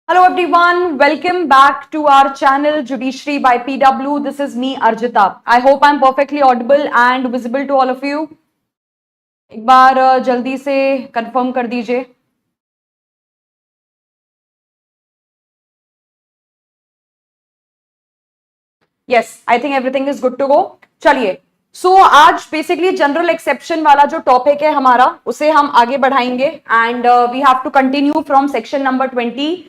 Hello everyone, welcome back to our channel Judiciary by PW. This is me Arjita. I hope I'm perfectly audible and visible to all of you. एक बार जल्दी से confirm कर दीजिए. Yes, I think everything is good to go. चलिए. सो आज basically general exception वाला जो topic है हमारा उसे हम आगे बढ़ाएंगे and we have to continue from section number 25.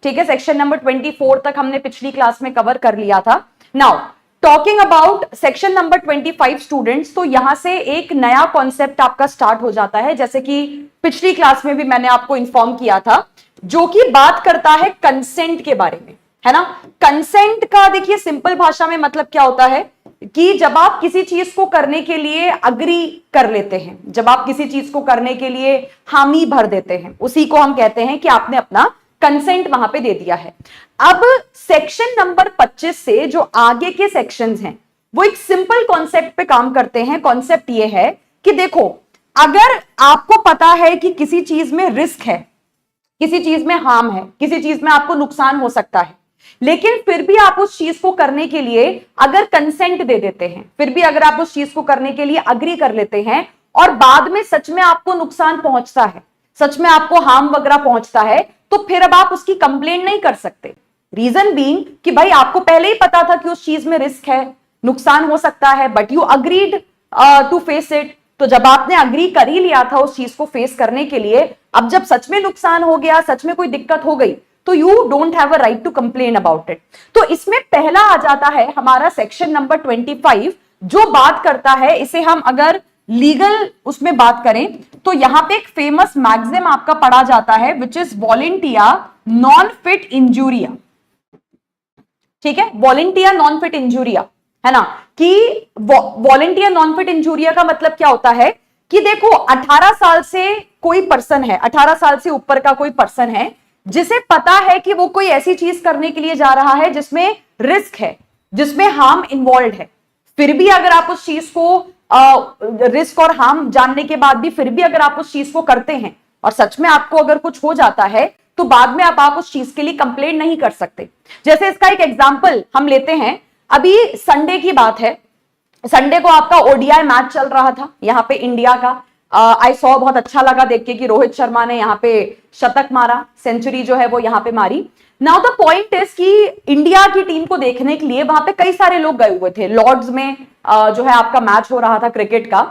ठीक है, सेक्शन नंबर 24 तक हमने पिछली क्लास में कवर कर लिया था. Now talking about section number 25 students, तो यहां से एक नया कॉन्सेप्ट आपका स्टार्ट हो जाता है, जैसे कि पिछली क्लास में भी मैंने आपको इन्फॉर्म किया था, जो कि बात करता है कंसेंट के बारे में, है ना. कंसेंट का देखिए सिंपल भाषा में मतलब क्या होता है कि जब आप किसी चीज को करने के लिए अग्री कर लेते हैं, जब आप किसी चीज को करने के लिए हामी भर देते हैं, उसी को हम कहते हैं कि आपने अपना कंसेंट वहां पे दे दिया है. अब सेक्शन नंबर 25 से जो आगे के सेक्शंस हैं वो एक सिंपल कॉन्सेप्ट पे काम करते हैं. कॉन्सेप्ट ये है कि देखो, अगर आपको पता है कि किसी चीज में रिस्क है, किसी चीज में हार्म है, किसी चीज में आपको नुकसान हो सकता है, लेकिन फिर भी आप उस चीज को करने के लिए अगर कंसेंट दे देते हैं, फिर भी अगर आप उस चीज को करने के लिए अग्री कर लेते हैं और बाद में सच में आपको नुकसान पहुंचता है, सच में आपको हार्म वगैरह पहुंचता है, तो फिर अब आप उसकी कंप्लेंट नहीं कर सकते. रीजन बीइंग कि भाई आपको पहले ही पता था कि उस चीज में रिस्क है, नुकसान हो सकता है, but you agreed to face it. तो जब आपने अग्री कर ही लिया था उस चीज को फेस करने के लिए, अब जब सच में नुकसान हो गया, सच में कोई दिक्कत हो गई, तो you don't have a right to complain about it. तो इसमें पहला आ जाता है हमारा सेक्शन नंबर 25, जो बात करता है, इसे हम अगर लीगल उसमें बात करें तो यहां पे एक फेमस मैक्सिम आपका पढ़ा जाता है, विच इज वॉलेंटिया नॉन फिट इंजूरिया. ठीक है, वॉलेंटिया नॉन फिट इंजूरिया, है ना, कि वॉलेंटिया नॉन फिट इंजूरिया का मतलब क्या होता है कि देखो 18 साल से कोई पर्सन है, 18 साल से ऊपर का कोई पर्सन है जिसे पता है कि वो कोई ऐसी चीज करने के लिए जा रहा है जिसमें रिस्क है, जिसमें हार्म इन्वॉल्व है, फिर भी अगर आप उस चीज को रिस्क और हार्म जानने के बाद भी फिर भी अगर आप उस चीज को करते हैं और सच में आपको अगर कुछ हो जाता है, तो बाद में आप उस चीज के लिए कंप्लेंट नहीं कर सकते. जैसे इसका एक एग्जांपल हम लेते हैं. अभी संडे की बात है, संडे को आपका ओडीआई मैच चल रहा था यहाँ पे इंडिया का. आई सॉ, बहुत अच्छा लगा देख के कि रोहित शर्मा ने यहाँ पे शतक मारा, सेंचुरी जो है वो यहाँ पे मारी. नाउ द पॉइंट इज कि इंडिया की टीम को देखने के लिए वहां पे कई सारे लोग गए हुए थे. लॉर्ड्स में जो है आपका मैच हो रहा था क्रिकेट का,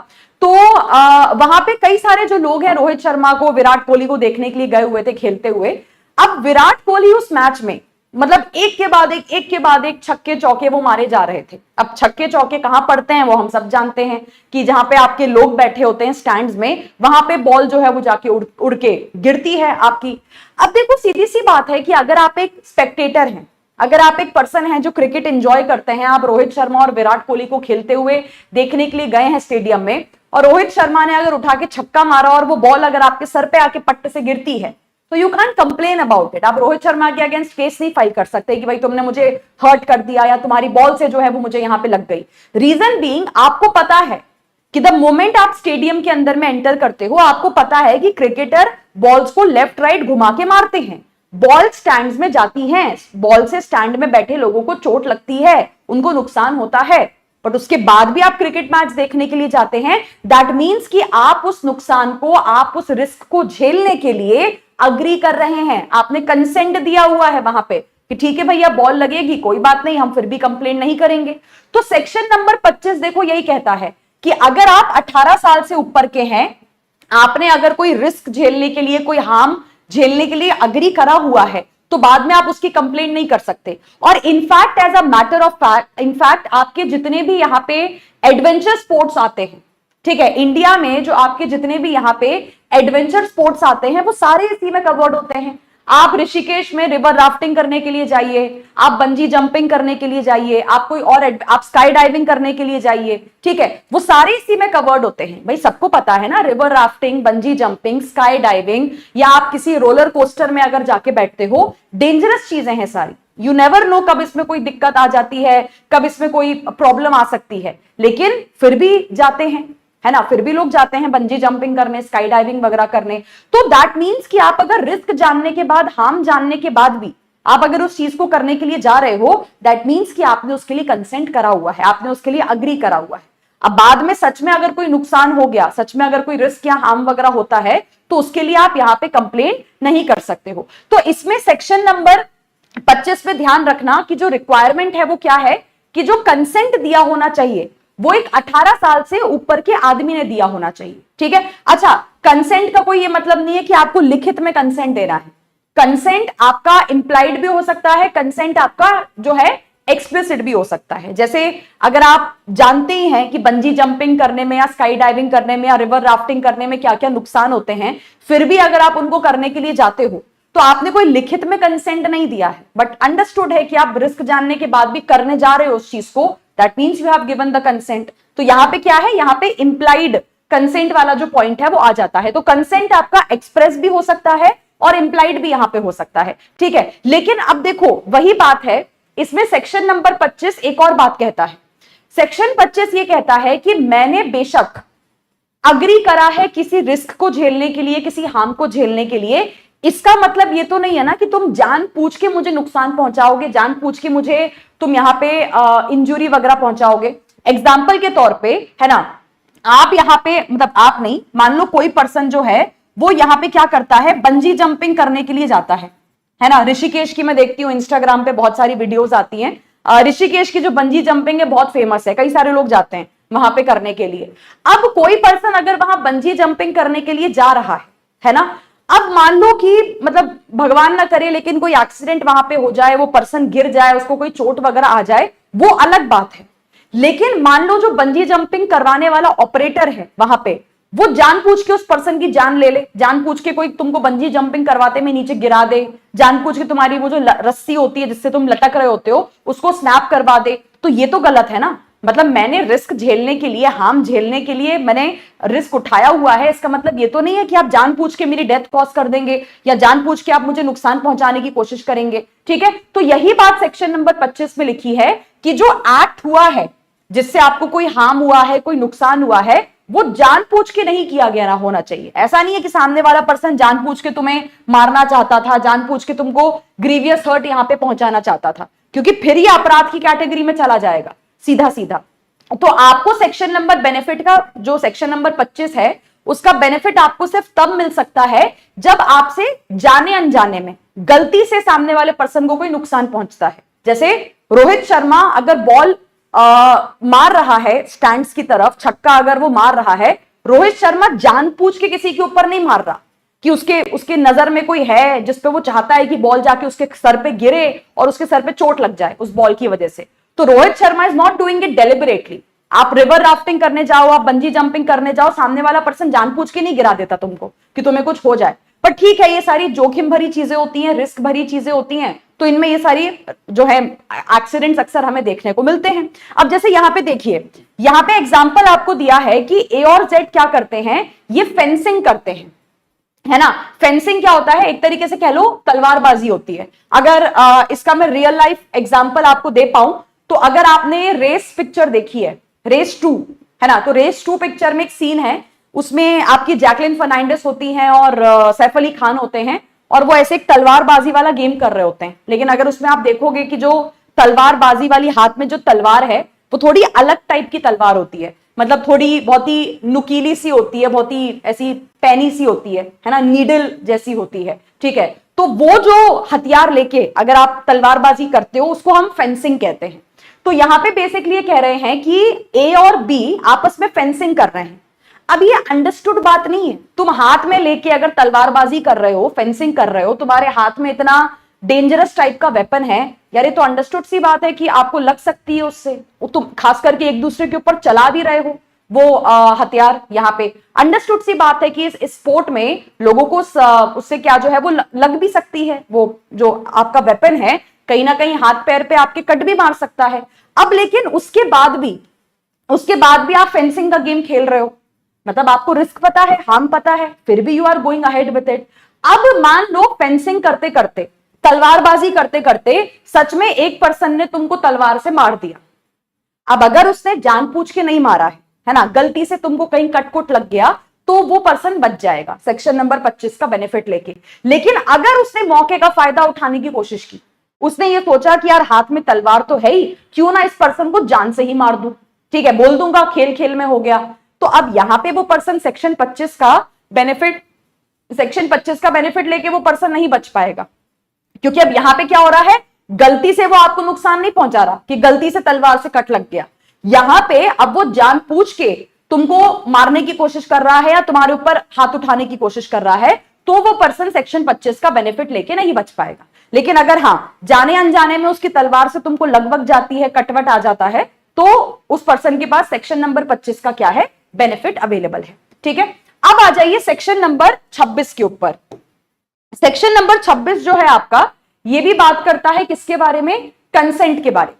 तो वहां पे कई सारे जो लोग हैं रोहित शर्मा को, विराट कोहली को देखने के लिए गए हुए थे खेलते हुए. अब विराट कोहली उस मैच में मतलब एक के बाद एक छक्के चौके वो मारे जा रहे थे. अब छक्के चौके कहां पड़ते हैं वो हम सब जानते हैं कि जहां पे आपके लोग बैठे होते हैं स्टैंड्स में, वहां पे बॉल जो है वो जाके उड़ के गिरती है आपकी. अब देखो सीधी सी बात है कि अगर आप एक स्पेक्टेटर हैं, अगर आप एक पर्सन हैं जो क्रिकेट एंजॉय करते हैं, आप रोहित शर्मा और विराट कोहली को खेलते हुए देखने के लिए गए हैं स्टेडियम में, और रोहित शर्मा ने अगर उठा के छक्का मारा और वो बॉल अगर आपके सर पे आके पट्ट से गिरती है, तो you can complain about it. आप रोहित शर्मा के अगेंस्ट केस नहीं फाइल कर सकते कि भाई तुमने मुझे हर्ट कर दिया या तुम्हारी बॉल से जो है वो मुझे यहां पे लग गई. रीजन बीइंग आपको पता है कि द मोमेंट आप स्टेडियम के अंदर में एंटर करते हो, आपको पता है कि क्रिकेटर बॉल्स को लेफ्ट राइट घुमा के मारते हैं, बॉल स्टैंड्स में जाती हैं, बॉल से स्टैंड में बैठे लोगों को चोट लगती है, उनको नुकसान होता है, बट उसके बाद भी आप क्रिकेट मैच देखने के लिए जाते हैं. दैट मीन्स कि आप उस नुकसान को, आप उस रिस्क को झेलने के लिए अग्री कर रहे हैं, आपने कंसेंट दिया हुआ है वहां पे कि ठीक है भैया बॉल लगेगी, कोई बात नहीं, हम फिर भी कंप्लेंट नहीं करेंगे. तो सेक्शन नंबर 25 देखो यही कहता है कि अगर आप 18 साल से ऊपर के हैं, आपने अगर कोई रिस्क झेलने के लिए, कोई हार्म झेलने के लिए अग्री करा हुआ है, तो बाद में आप उसकी कंप्लेंट नहीं कर सकते. और in fact as a matter of fact, in fact आपके जितने भी यहाँ पे एडवेंचर स्पोर्ट्स आते हैं, ठीक है, इंडिया में जो आपके जितने भी यहाँ पे एडवेंचर स्पोर्ट्स आते हैं वो सारे इसी में कवर्ड होते हैं. आप ऋषिकेश में रिवर राफ्टिंग करने के लिए जाइए, आप बंजी जंपिंग करने के लिए जाइए, आप कोई और आप स्काई डाइविंग करने के लिए जाइए, ठीक है, वो सारे इसी में कवर्ड होते हैं. भाई सबको पता है ना, river rafting, bungee jumping, sky diving, या आप किसी रोलर कोस्टर में अगर जाके बैठते हो, डेंजरस चीजें हैं सारी. यू नेवर नो कब इसमें कोई दिक्कत आ जाती है, कब इसमें कोई प्रॉब्लम आ सकती है, लेकिन फिर भी जाते हैं. है ना, फिर भी लोग जाते हैं बंजी जंपिंग करने, स्काई डाइविंग वगैरह करने। तो दैट मीन्स कि आप अगर रिस्क जानने के बाद, हार्म जानने के बाद भी आप अगर उस चीज को करने के लिए जा रहे हो, दैट मीन्स कि आपने उसके लिए कंसेंट करा हुआ है, आपने उसके लिए अग्री करा हुआ है। अब बाद में सच में अगर कोई नुकसान हो गया, सच में अगर कोई रिस्क या हार्म वगैरह होता है, तो उसके लिए आप यहां पे कंप्लेंट नहीं कर सकते हो। तो इसमें सेक्शन नंबर 25 में ध्यान रखना कि जो रिक्वायरमेंट है वो क्या है, कि जो कंसेंट दिया होना चाहिए वो एक 18 साल से ऊपर के आदमी ने दिया होना चाहिए। ठीक है। अच्छा, कंसेंट का कोई ये मतलब नहीं है कि आपको लिखित में कंसेंट देना है। कंसेंट आपका इंप्लाइड भी हो सकता है, कंसेंट आपका जो है एक्सप्लिसिट भी हो सकता है। जैसे अगर आप जानते ही हैं कि बंजी जंपिंग करने में या स्काई डाइविंग करने में या रिवर राफ्टिंग करने में क्या क्या नुकसान होते हैं, फिर भी अगर आप उनको करने के लिए जाते हो तो आपने कोई लिखित में कंसेंट नहीं दिया है, बट अंडरस्टूड है कि आप रिस्क जानने के बाद भी करने जा रहे हो उस चीज को, that means you have given the consent. तो यहां पे क्या है, यहां पे इंप्लाइड कंसेंट वाला जो पॉइंट है वो आ जाता है। तो कंसेंट आपका एक्सप्रेस भी हो सकता है और इंप्लाइड भी यहां पे हो सकता है। ठीक है। लेकिन अब देखो वही बात है, इसमें सेक्शन नंबर 25 एक और बात कहता है। सेक्शन 25 ये कहता है कि मैंने बेशक अग्री करा है किसी रिस्क को झेलने के लिए, किसी हार्म को झेलने के लिए, इसका मतलब ये तो नहीं है ना कि तुम जानबूझ के मुझे नुकसान पहुंचाओगे, जानबूझ के मुझे तुम यहां पे इंजुरी वगैरह पहुंचाओगे। एग्जाम्पल के तौर पे, है ना, आप यहां पे, मतलब आप नहीं, मान लो कोई पर्सन जो है वो यहां पे क्या करता है, बंजी जंपिंग करने के लिए जाता है ना। ऋषिकेश की मैं देखती हूँ इंस्टाग्राम पे बहुत सारी वीडियोस आती हैं। ऋषिकेश की जो बंजी जंपिंग है बहुत फेमस है, कई सारे लोग जाते हैं वहां पे करने के लिए। अब कोई पर्सन अगर वहां बंजी जंपिंग करने के लिए जा रहा है ना, अब मान लो कि मतलब भगवान ना करे लेकिन कोई एक्सीडेंट वहां पे हो जाए, वो पर्सन गिर जाए, उसको कोई चोट वगैरह आ जाए, वो अलग बात है। लेकिन मान लो जो बंजी जंपिंग करवाने वाला ऑपरेटर है वहां पे, वो जानबूझ के उस पर्सन की जान ले ले, जानबूझ के कोई तुमको बंजी जंपिंग करवाते में नीचे गिरा दे, जानबूझ के तुम्हारी वो जो रस्सी होती है जिससे तुम लटक रहे होते हो उसको स्नैप करवा दे, तो ये तो गलत है ना। मतलब मैंने रिस्क झेलने के लिए, हार्म झेलने के लिए मैंने रिस्क उठाया हुआ है, इसका मतलब ये तो नहीं है कि आप जानबूझ के मेरी डेथ कॉज कर देंगे या जानबूझ के आप मुझे नुकसान पहुंचाने की कोशिश करेंगे। ठीक है। तो यही बात सेक्शन नंबर 25 में लिखी है कि जो एक्ट हुआ है जिससे आपको कोई हार्म हुआ है, कोई नुकसान हुआ है, वो जानबूझ के नहीं किया गया ना होना चाहिए। ऐसा नहीं है कि सामने वाला पर्सन जानबूझ के तुम्हें मारना चाहता था, जानबूझ के तुमको ग्रीवियस हर्ट यहां पे पहुंचाना चाहता था, क्योंकि फिर ये अपराध की कैटेगरी में चला जाएगा सीधा सीधा। तो आपको सेक्शन नंबर बेनिफिट का जो सेक्शन नंबर 25 है उसका बेनिफिट आपको सिर्फ तब मिल सकता है जब आपसे जाने अनजाने में गलती से सामने वाले पर्सन को कोई नुकसान पहुंचता है। जैसे रोहित शर्मा अगर बॉल मार रहा है स्टैंड्स की तरफ, छक्का अगर वो मार रहा है, रोहित शर्मा जानबूझ के किसी के ऊपर नहीं मार रहा कि उसके नजर में कोई है जिसपे वो चाहता है कि बॉल जाके उसके सर पे गिरे और उसके सर पे चोट लग जाए उस बॉल की वजह से। तो Rohit Sharma is not doing it deliberately. आप रिवर राफ्टिंग करने जाओ, आप बंजी जंपिंग करने जाओ, सामने वाला पर्सन जानबूझ के नहीं गिरा देता तुमको कि तुम्हें कुछ हो जाए। पर ठीक है, ये सारी जोखिम भरी चीजें होती हैं, रिस्क भरी चीजें होती हैं, तो इनमें ये सारी जो है एक्सीडेंट्स अक्सर हमें देखने को मिलते हैं। अब जैसे यहां पे देखिए, यहां पे एग्जांपल आपको दिया है कि ए और जेड क्या करते हैं, ये फेंसिंग करते हैं, है ना। फेंसिंग क्या होता है, एक तरीके से कह लो तलवारबाजी होती है। अगर इसका मैं रियल लाइफ एग्जांपल आपको दे पाऊं तो अगर आपने रेस पिक्चर देखी है, रेस 2, है ना, तो रेस 2 पिक्चर में एक सीन है, उसमें आपकी जैकलिन फर्नांडिस होती हैं और सैफ अली खान होते हैं और वो ऐसे एक तलवारबाजी वाला गेम कर रहे होते हैं। लेकिन अगर उसमें आप देखोगे कि जो तलवारबाजी वाली हाथ में जो तलवार है वो थोड़ी अलग टाइप की तलवार होती है, मतलब थोड़ी बहुत ही नुकीली सी होती है, बहुत ही ऐसी पैनी सी होती है ना, नीडल जैसी होती है। ठीक है। तो वो जो हथियार लेके अगर आप तलवारबाजी करते हो उसको हम फेंसिंग कहते हैं। तो यहां पे बेसिकली ये कह रहे हैं कि ए और बी आपस में फेंसिंग कर रहे हैं। अब ये अंडरस्टूड बात नहीं है, तुम हाथ में लेके अगर तलवारबाजी कर रहे हो, फेंसिंग कर रहे हो, तुम्हारे हाथ में इतना डेंजरस टाइप का वेपन है यार, ये तो अंडरस्टूड सी बात है कि आपको लग सकती है उससे, तुम खास करके एक दूसरे के ऊपर चला भी रहे हो वो हथियार। यहाँ पे अंडरस्टूड सी बात है कि इस स्पोर्ट में लोगों को उससे क्या जो है वो लग भी सकती है, वो जो आपका वेपन है कहीं ना कहीं हाथ पैर पे आपके कट भी मार सकता है। अब लेकिन उसके बाद भी आप फेंसिंग का गेम खेल रहे हो, मतलब आपको रिस्क पता है, हार्म पता है, फिर भी you are going ahead with it. अब मान लो फेंसिंग करते करते, तलवारबाजी करते करते सच में एक पर्सन ने तुमको तलवार से मार दिया। अब अगर उसने जानबूझ के नहीं मारा है, है ना, गलती से तुमको कहीं कटकुट लग गया तो वो पर्सन बच जाएगा सेक्शन नंबर 25 का बेनिफिट लेके। लेकिन अगर उसने मौके का फायदा उठाने की कोशिश की, उसने ये सोचा कि यार हाथ में तलवार तो है ही, क्यों ना इस पर्सन को जान से ही मार दूं, ठीक है, बोल दूंगा खेल खेल में हो गया, तो अब यहां पे वो पर्सन सेक्शन 25 का बेनिफिट लेके वो पर्सन नहीं बच पाएगा। क्योंकि अब यहां पे क्या हो रहा है, गलती से वो आपको नुकसान नहीं पहुंचा रहा कि गलती से तलवार से कट लग गया, यहां पे अब वो जानबूझ के तुमको मारने की कोशिश कर रहा है या तुम्हारे ऊपर हाथ उठाने की कोशिश कर रहा है, तो वो पर्सन सेक्शन 25 का बेनिफिट लेके नहीं बच पाएगा। लेकिन अगर हां जाने अनजाने में उसकी तलवार से तुमको लगभग जाती है, कटवट आ जाता है, तो उस पर्सन के पास सेक्शन नंबर 25 का क्या है, बेनिफिट अवेलेबल है। ठीक है, अब आ जाइए सेक्शन नंबर 26 के ऊपर। सेक्शन नंबर 26 जो है आपका, ये भी बात करता है किसके बारे में, कंसेंट के बारे में।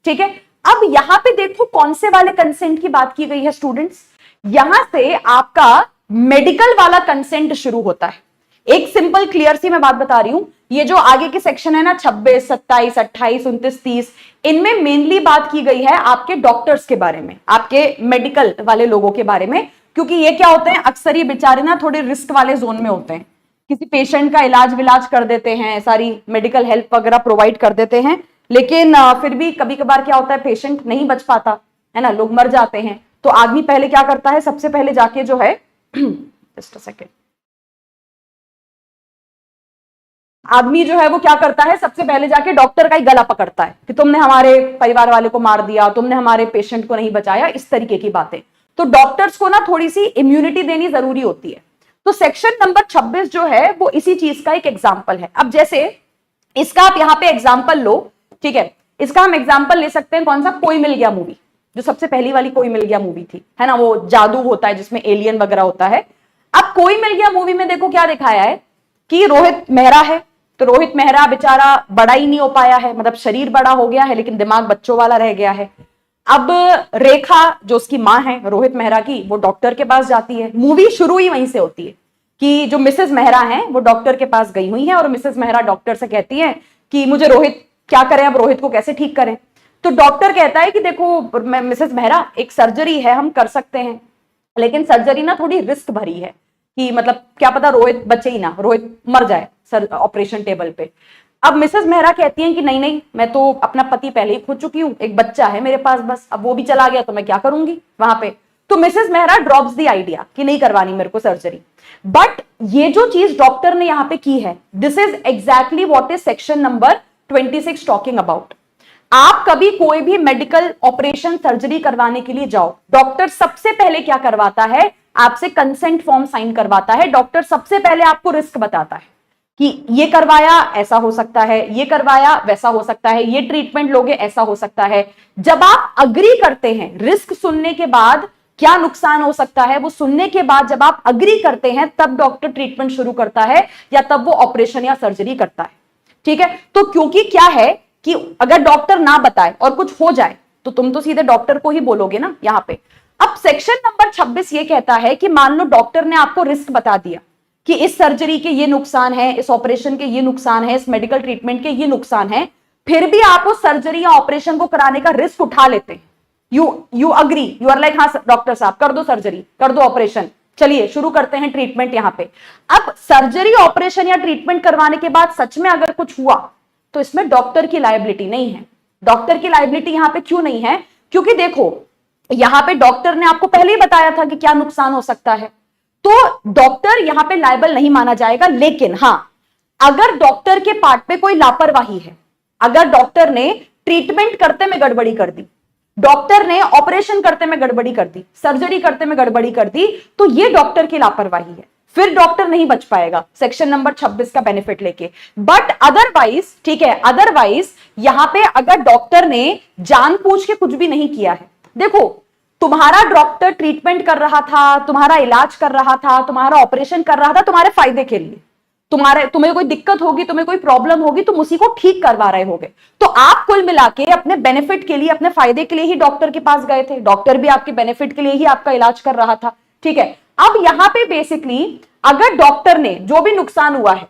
ठीक है, अब यहां पे देखो कौन से वाले कंसेंट की बात की गई है स्टूडेंट्स, यहां से आपका मेडिकल वाला कंसेंट शुरू होता है। एक सिंपल क्लियर सी मैं बात बता रही हूं, ये जो आगे के सेक्शन है ना 26, 27, 28, 29, 30, इनमें मेनली बात की गई है आपके डॉक्टर्स के बारे में, आपके मेडिकल वाले लोगों के बारे में। क्योंकि ये क्या होते हैं, अक्सर ये बेचारे ना थोड़े रिस्क वाले जोन में होते हैं, किसी पेशेंट का इलाज विलाज कर देते हैं, सारी मेडिकल हेल्प वगैरह प्रोवाइड कर देते हैं, लेकिन फिर भी कभी कभार क्या होता है, पेशेंट नहीं बच पाता है ना, लोग मर जाते हैं। तो आदमी पहले क्या करता है, सबसे पहले जाके जो है जस्ट अ सेकेंड, आदमी जो है वो क्या करता है, सबसे पहले जाके डॉक्टर का ही गला पकड़ता है कि तुमने हमारे परिवार वाले को मार दिया, तुमने हमारे पेशेंट को नहीं बचाया, इस तरीके की बातें। तो डॉक्टर्स को ना थोड़ी सी इम्यूनिटी देनी जरूरी होती है। तो सेक्शन नंबर 26 जो है वो इसी चीज का एक एग्जाम्पल है। अब जैसे इसका आप यहां पे एग्जाम्पल लो, ठीक है, इसका हम एग्जाम्पल ले सकते हैं कौन सा, कोई मिल गया मूवी, जो सबसे पहली वाली कोई मिल गया मूवी थी, है ना, वो जादू होता है जिसमें एलियन वगैरह होता है। अब कोई मिल गया मूवी में देखो क्या दिखाया है कि रोहित मेहरा है, तो रोहित मेहरा बेचारा बड़ा ही नहीं हो पाया है, मतलब शरीर बड़ा हो गया है लेकिन दिमाग बच्चों वाला रह गया है। अब रेखा जो उसकी माँ है रोहित मेहरा की, वो डॉक्टर के पास जाती है, मूवी शुरू ही वहीं से होती है कि जो मिसेस मेहरा हैं वो डॉक्टर के पास गई हुई हैं और मिसेस मेहरा डॉक्टर से कहती हैं कि मुझे रोहित क्या करें, अब रोहित को कैसे ठीक करें। तो डॉक्टर कहता है कि देखो मिसेस मेहरा, एक सर्जरी है, हम कर सकते हैं, लेकिन सर्जरी ना थोड़ी रिस्क भरी है कि मतलब क्या पता रोहित बचे ही ना, रोहित मर जाए सर ऑपरेशन टेबल पे। अब मिसेस मेहरा कहती हैं कि नहीं नहीं, मैं तो अपना पति पहले ही खो चुकी हूँ, एक बच्चा है मेरे पास बस, अब वो भी चला गया तो मैं क्या करूंगी वहां पे। तो Mrs Mehra drops the idea कि नहीं करवानी मेरे को सर्जरी। बट ये जो चीज डॉक्टर ने यहां पे की है, this is exactly what is section number 26 talking about. आप कभी कोई भी मेडिकल ऑपरेशन सर्जरी करवाने के लिए जाओ, डॉक्टर सबसे पहले क्या करवाता है, आपसे कंसेंट फॉर्म साइन करवाता है। डॉक्टर सबसे पहले आपको रिस्क बताता है कि ये करवाया ऐसा हो सकता है, ये करवाया वैसा हो सकता है, ये ट्रीटमेंट लोगे ऐसा हो सकता है। जब आप अग्री करते हैं, रिस्क सुनने के बाद क्या नुकसान हो सकता है वो सुनने के बाद जब आप अग्री करते हैं, तब डॉक्टर ट्रीटमेंट शुरू करता है या तब वो ऑपरेशन या सर्जरी करता है। ठीक है, तो क्योंकि क्या है कि अगर डॉक्टर ना बताए और कुछ हो जाए तो तुम तो सीधे डॉक्टर को ही बोलोगे ना यहां पे। अब सेक्शन नंबर 26 ये कहता है कि मान लो डॉक्टर ने आपको रिस्क बता दिया कि इस सर्जरी के ये नुकसान है, इस ऑपरेशन के ये नुकसान है, इस मेडिकल ट्रीटमेंट के ये नुकसान है, फिर भी आप उस सर्जरी या ऑपरेशन को कराने का रिस्क उठा लेते हैं। You agree, you are like हाँ डॉक्टर साहब कर दो सर्जरी, कर दो ऑपरेशन, चलिए शुरू करते हैं ट्रीटमेंट यहां पे। अब सर्जरी ऑपरेशन या ट्रीटमेंट करवाने के बाद सच में अगर कुछ हुआ तो इसमें डॉक्टर की लायबिलिटी नहीं है। डॉक्टर की लायबिलिटी यहां पे क्यों नहीं है, क्योंकि देखो यहां पे डॉक्टर ने आपको पहले ही बताया था कि क्या नुकसान हो सकता है, तो डॉक्टर यहां पे लायबल नहीं माना जाएगा। लेकिन हां, अगर डॉक्टर के पार्ट पे कोई लापरवाही है, अगर डॉक्टर ने ट्रीटमेंट करते में गड़बड़ी कर दी, डॉक्टर ने ऑपरेशन करते में गड़बड़ी कर दी, सर्जरी करते में गड़बड़ी कर दी, तो ये डॉक्टर की लापरवाही है, फिर डॉक्टर नहीं बच पाएगा सेक्शन नंबर 26 का बेनिफिट लेके। बट अदरवाइज, ठीक है, अदरवाइज यहां पे अगर डॉक्टर ने जानबूझ के कुछ भी नहीं किया है, देखो तुम्हारा डॉक्टर ट्रीटमेंट कर रहा था, तुम्हारा इलाज कर रहा था, तुम्हारा ऑपरेशन कर रहा था तुम्हारे फायदे के लिए, तुम्हें कोई दिक्कत होगी, तुम्हें कोई प्रॉब्लम होगी, तुम उसी को ठीक करवा रहे होगे। तो आप कुल मिला के अपने बेनिफिट के लिए, अपने फायदे के लिए ही डॉक्टर के पास गए थे, डॉक्टर भी आपके बेनिफिट के लिए ही आपका इलाज कर रहा था। ठीक है, अब यहां पे बेसिकली अगर डॉक्टर ने जो भी नुकसान हुआ है,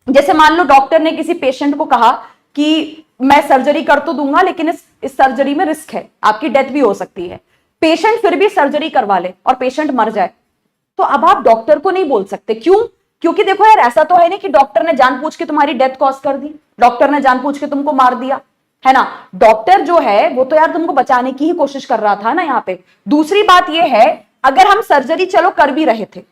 जैसे मान लो डॉक्टर ने किसी पेशेंट को कहा कि मैं सर्जरी कर तो दूंगा लेकिन इस सर्जरी में रिस्क है, आपकी डेथ भी हो सकती है। पेशेंट फिर भी सर्जरी करवा ले और पेशेंट मर जाए, तो अब आप डॉक्टर को नहीं बोल सकते। क्यों? क्योंकि देखो यार, ऐसा तो है नहीं कि डॉक्टर ने जानबूझ के तुम्हारी डेथ कॉज कर दी, डॉक्टर ने जानबूझ के तुमको मार दिया, है ना। डॉक्टर जो है वो तो यार तुमको बचाने की ही कोशिश कर रहा था ना यहाँ पे। दूसरी बात ये है, अगर हम सर्जरी चलो कर भी रहे थे,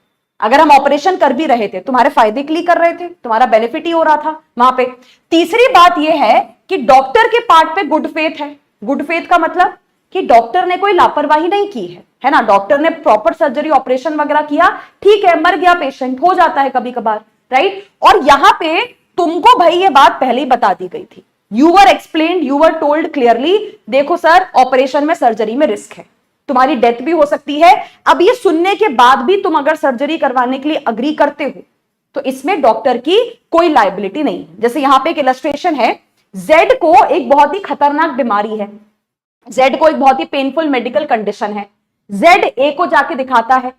अगर हम ऑपरेशन कर भी रहे थे, तुम्हारे फायदे के लिए कर रहे थे, तुम्हारा बेनिफिट ही हो रहा था वहां पे। तीसरी बात यह है कि डॉक्टर के पार्ट पे गुड फेथ है। गुड फेथ का मतलब कि डॉक्टर ने कोई लापरवाही नहीं की है ना। डॉक्टर ने प्रॉपर सर्जरी ऑपरेशन वगैरह किया, ठीक है, मर गया पेशेंट, हो जाता है कभी कभार, राइट। और यहां पे तुमको भाई ये बात पहले ही बता दी गई थी, you were explained, you were told clearly, देखो सर ऑपरेशन में सर्जरी में रिस्क है, तुम्हारी डेथ भी हो सकती है। अब ये सुनने के बाद भी तुम अगर सर्जरी करवाने के लिए अग्री करते हो तो इसमें डॉक्टर की कोई लायबिलिटी नहीं। जैसे यहां पे एक इलस्ट्रेशन है, जेड को एक बहुत ही खतरनाक बीमारी है, जेड को एक बहुत ही पेनफुल मेडिकल कंडीशन है। जेड ए को जाके दिखाता है,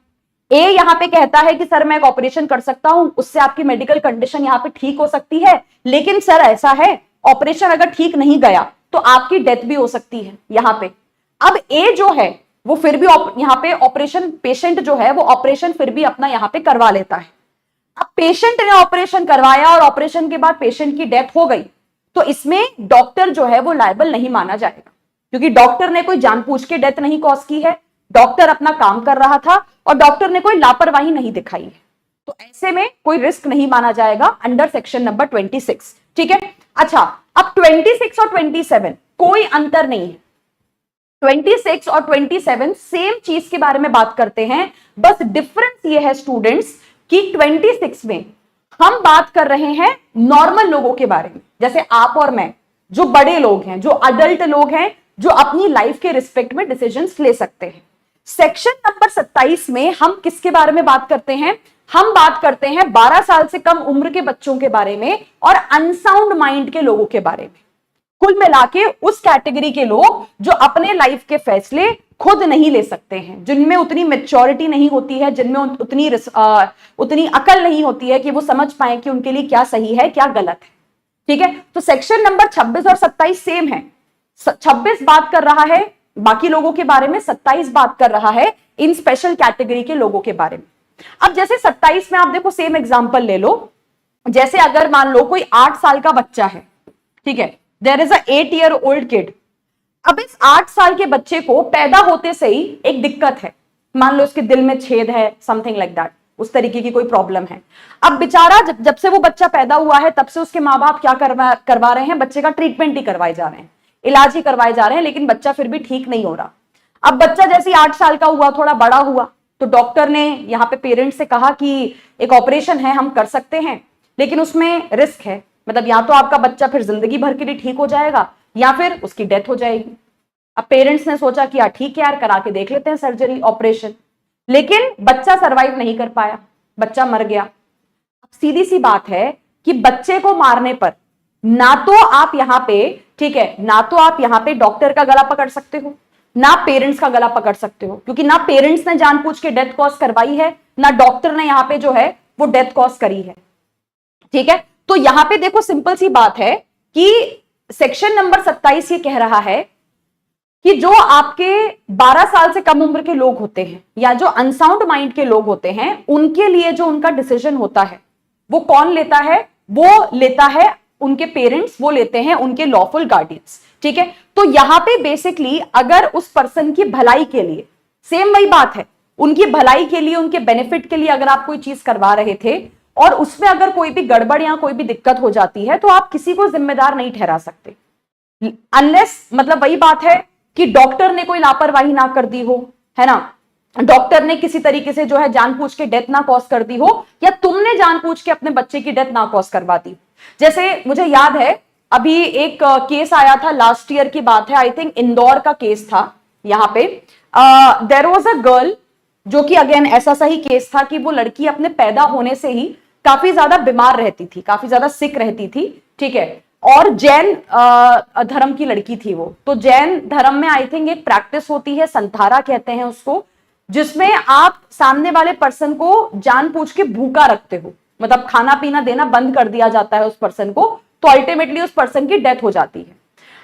ए यहां पे कहता है कि सर मैं एक ऑपरेशन कर सकता हूं, उससे आपकी मेडिकल कंडीशन यहां पे ठीक हो सकती है, लेकिन सर ऐसा है ऑपरेशन अगर ठीक नहीं गया तो आपकी डेथ भी हो सकती है यहां पे। अब ए जो है वो फिर भी यहां पे ऑपरेशन, पेशेंट जो है वो ऑपरेशन फिर भी अपना यहां पे करवा लेता है। अब पेशेंट ने ऑपरेशन करवाया और ऑपरेशन के बाद पेशेंट की डेथ हो गई, तो इसमें डॉक्टर जो है वो लायबल नहीं माना जाएगा, क्योंकि डॉक्टर ने कोई जानबूझ के डेथ नहीं कॉज की है, डॉक्टर अपना काम कर रहा था और डॉक्टर ने कोई लापरवाही नहीं दिखाई है, तो ऐसे में कोई रिस्क नहीं माना जाएगा अंडर सेक्शन नंबर 26। ठीक है। अच्छा, अब 26 और 27 कोई अंतर नहीं है, 26 और 27 सेम चीज के बारे में बात करते हैं, बस डिफरेंस ये है स्टूडेंट्स कि 26 में हम बात कर रहे हैं नॉर्मल लोगों के बारे में, जैसे आप और मैं, जो बड़े लोग हैं, जो अडल्ट लोग हैं, जो अपनी लाइफ के रिस्पेक्ट में डिसीजंस ले सकते हैं। सेक्शन नंबर 27 में हम किसके बारे में बात करते हैं? हम बात करते हैं 12 साल से कम उम्र के बच्चों के बारे में और अनसाउंड माइंड के लोगों के बारे में। कुल मिला के उस कैटेगरी के लोग जो अपने लाइफ के फैसले खुद नहीं ले सकते हैं, जिनमें उतनी मैच्योरिटी नहीं होती है, जिनमें उतनी अकल नहीं होती है कि वो समझ पाए कि उनके लिए क्या सही है क्या गलत है। ठीक है, तो सेक्शन नंबर 26 और 27 सेम है। 26 बात कर रहा है बाकी लोगों के बारे में, 27 बात कर रहा है इन स्पेशल कैटेगरी के लोगों के बारे में। अब जैसे 27 में आप देखो, सेम एग्जांपल ले लो, जैसे अगर मान लो कोई 8 साल का बच्चा है, ठीक है, there is a 8 year old kid. अब इस 8 साल के बच्चे को पैदा होते से ही एक दिक्कत है, मान लो उसके दिल में छेद है, समथिंग लाइक दैट, उस तरीके की कोई प्रॉब्लम है। अब बेचारा जब से वो बच्चा पैदा हुआ है तब से उसके माँ बाप क्या करवा रहे हैं, बच्चे का ट्रीटमेंट ही करवाए जा रहे हैं, इलाज ही करवाए जा रहे हैं, लेकिन बच्चा फिर भी ठीक नहीं हो रहा। अब बच्चा जैसे 8 साल का हुआ, थोड़ा बड़ा हुआ, तो डॉक्टर ने यहाँ पे पेरेंट्स से कहा कि एक ऑपरेशन है, हम कर सकते हैं, लेकिन उसमें रिस्क है, मतलब या तो आपका बच्चा फिर जिंदगी भर के लिए ठीक हो जाएगा या फिर उसकी डेथ हो जाएगी। अब पेरेंट्स ने सोचा कि यार ठीक है यार, करा के देख लेते हैं सर्जरी ऑपरेशन, लेकिन बच्चा सरवाइव नहीं कर पाया, बच्चा मर गया। सीधी सी बात है कि बच्चे को मारने पर ना तो आप यहां पे, ठीक है, ना तो आप यहां पे डॉक्टर का गला पकड़ सकते हो, ना पेरेंट्स का गला पकड़ सकते हो, क्योंकि ना पेरेंट्स ने जानबूझ के डेथ कॉज करवाई है, ना डॉक्टर ने यहां पे जो है वो डेथ कॉज करी है। ठीक है, तो यहां पे देखो सिंपल सी बात है कि सेक्शन नंबर 27 ये कह रहा है कि जो आपके 12 साल से कम उम्र के लोग होते हैं या जो अनसाउंड माइंड के लोग होते हैं, उनके लिए जो उनका डिसीजन होता है वो कौन लेता है? वो लेता है उनके पेरेंट्स, वो लेते हैं उनके लॉफुल गार्डियंस। ठीक है, तो यहां पे बेसिकली अगर उस पर्सन की भलाई के लिए, सेम वही बात है, उनकी भलाई के लिए, उनके बेनिफिट के लिए अगर आप कोई चीज करवा रहे थे और उसमें अगर कोई भी गड़बड़ या कोई भी दिक्कत हो जाती है तो आप किसी को जिम्मेदार नहीं ठहरा सकते, अनलेस, मतलब वही बात है कि डॉक्टर ने कोई लापरवाही ना कर दी हो, है ना, डॉक्टर ने किसी तरीके से जो है जानबूझ के डेथ ना कॉज कर दी हो, या तुमने जानबूझ के अपने बच्चे की डेथ ना कॉज करवा दी। जैसे मुझे याद है अभी एक केस आया था, लास्ट ईयर की बात है, आई थिंक इंदौर का केस था। यहाँ पे देयर वाज अ गर्ल, जो कि अगेन ऐसा सही केस था कि वो लड़की अपने पैदा होने से ही काफी ज्यादा बीमार रहती थी, काफी ज्यादा सिक रहती थी। ठीक है, और जैन धर्म की लड़की थी वो। तो जैन धर्म में आई थिंक एक प्रैक्टिस होती है, संथारा कहते हैं उसको, जिसमें आप सामने वाले पर्सन को जानबूझ के भूखा रखते हो, मतलब खाना पीना देना बंद कर दिया जाता है उस पर्सन को, तो अल्टीमेटली उस पर्सन की डेथ हो जाती है।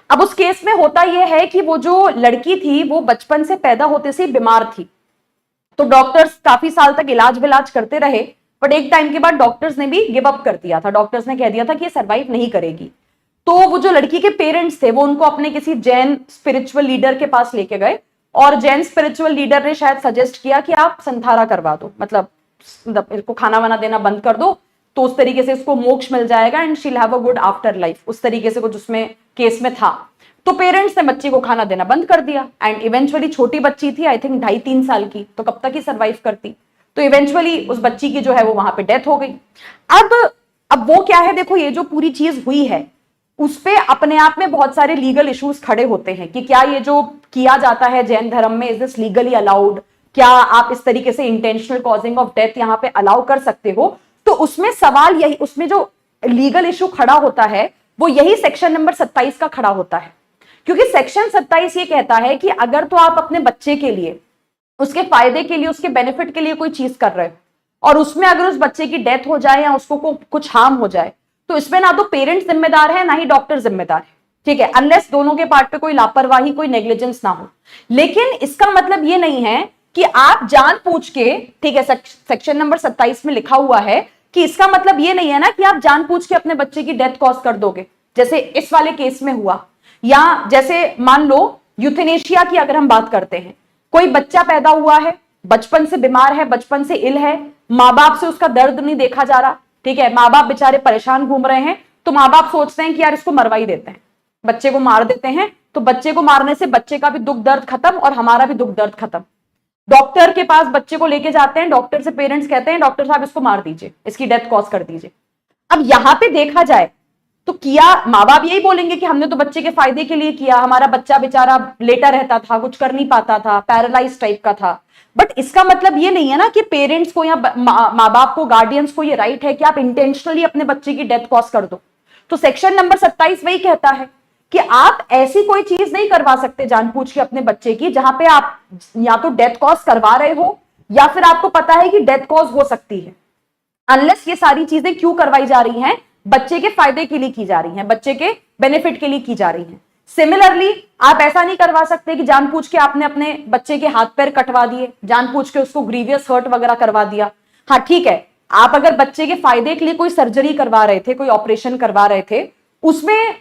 अब उस केस में होता यह है कि वो जो लड़की थी वो बचपन से पैदा होते से बीमार थी, तो डॉक्टर्स काफी साल तक इलाज विलाज करते रहे, बट एक टाइम के बाद डॉक्टर्स ने भी गिव अप कर दिया था। डॉक्टर्स ने कह दिया था कि ये सरवाइव नहीं करेगी। तो वो जो लड़की के पेरेंट्स थे वो उनको अपने किसी जैन स्पिरिचुअल लीडर के पास लेके गए, और जैन स्पिरिचुअल लीडर ने शायद सजेस्ट किया कि आप संथारा करवा दो, मतलब इसको खाना वाना देना बंद कर दो, तो उस तरीके से इसको मोक्ष मिल जाएगा and she will have a good after life, उस तरीके से कुछ उसमें केस में था। तो पेरेंट्स ने बच्ची को खाना देना बंद कर दिया एंड इवेंचुअली, छोटी बच्ची थी आई थिंक 2.5-3 साल की, तो कब तक ही सर्वाइव करती, तो इवेंचुअली उस बच्ची की जो है वो वहां पे डेथ हो गई। अब वो क्या है, देखो ये जो पूरी चीज हुई है उस पे अपने आप में बहुत सारे लीगल इश्यूज खड़े होते हैं कि क्या ये जो किया जाता है जैन धर्म में, इज दिस लीगली अलाउड, क्या आप इस तरीके से इंटेंशनल कॉजिंग ऑफ डेथ यहाँ पे अलाउ कर सकते हो। तो उसमें सवाल यही, उसमें जो लीगल इशू खड़ा होता है वो यही सेक्शन नंबर 27 का खड़ा होता है, क्योंकि सेक्शन 27 ये कहता है कि अगर तो आप अपने बच्चे के लिए, उसके फायदे के लिए, उसके बेनिफिट के लिए कोई चीज कर रहे हो और उसमें अगर उस बच्चे की डेथ हो जाए या उसको कुछ हार्म हो जाए, तो इसमें ना तो पेरेंट्स जिम्मेदार है ना ही डॉक्टर जिम्मेदार है, ठीक है, अनलेस दोनों के पार्ट पे कोई लापरवाही, कोई नेग्लिजेंस ना हो। लेकिन इसका मतलब ये नहीं है कि आप जानबूझ के, ठीक है, सेक्शन नंबर 27 में लिखा हुआ है कि इसका मतलब ये नहीं है ना कि आप जानबूझ के अपने बच्चे की डेथ कॉज कर दोगे, जैसे इस वाले केस में हुआ। या जैसे मान लो यूथेनेशिया की अगर हम बात करते हैं, कोई बच्चा पैदा हुआ है, बचपन से बीमार है, बचपन से इल है, माँ बाप से उसका दर्द नहीं देखा जा रहा, ठीक है, माँ बाप बेचारे परेशान घूम रहे हैं, तो माँ बाप सोचते हैं कि यार इसको मरवा ही देते हैं, बच्चे को मार देते हैं, तो बच्चे को मारने से बच्चे का भी दुख दर्द खत्म और हमारा भी दुख दर्द खत्म। डॉक्टर के पास बच्चे को लेके जाते हैं, डॉक्टर से पेरेंट्स कहते हैं डॉक्टर साहब इसको मार दीजिए, इसकी डेथ कॉज कर दीजिए। अब यहां पे देखा जाए तो किया, माँ बाप यही बोलेंगे कि हमने तो बच्चे के फायदे के लिए किया, हमारा बच्चा बेचारा लेटा रहता था, कुछ कर नहीं पाता था, पैरालाइज टाइप का था। बट इसका मतलब ये नहीं है ना कि पेरेंट्स को या माँ बाप को, गार्डियंस को ये राइट है कि आप इंटेंशनली अपने बच्चे की डेथ कॉज कर दो। तो सेक्शन नंबर 27 वही कहता है कि आप ऐसी कोई चीज नहीं करवा सकते जानबूझ के अपने बच्चे की, जहां पे आप या तो डेथ कॉज करवा रहे हो या फिर आपको पता है कि डेथ कॉज हो सकती है, अनलेस ये सारी चीजें क्यों करवाई जा रही हैं, बच्चे के फायदे के लिए की जा रही हैं, बच्चे के बेनिफिट के लिए की जा रही हैं। सिमिलरली आप ऐसा नहीं करवा सकते कि जानबूझ के आपने अपने बच्चे के हाथ पैर कटवा दिए, जानबूझ के उसको ग्रीवियस हर्ट वगैरह करवा दिया। हाँ ठीक है, आप अगर बच्चे के फायदे के लिए कोई सर्जरी करवा रहे थे, कोई ऑपरेशन करवा रहे थे, उसमें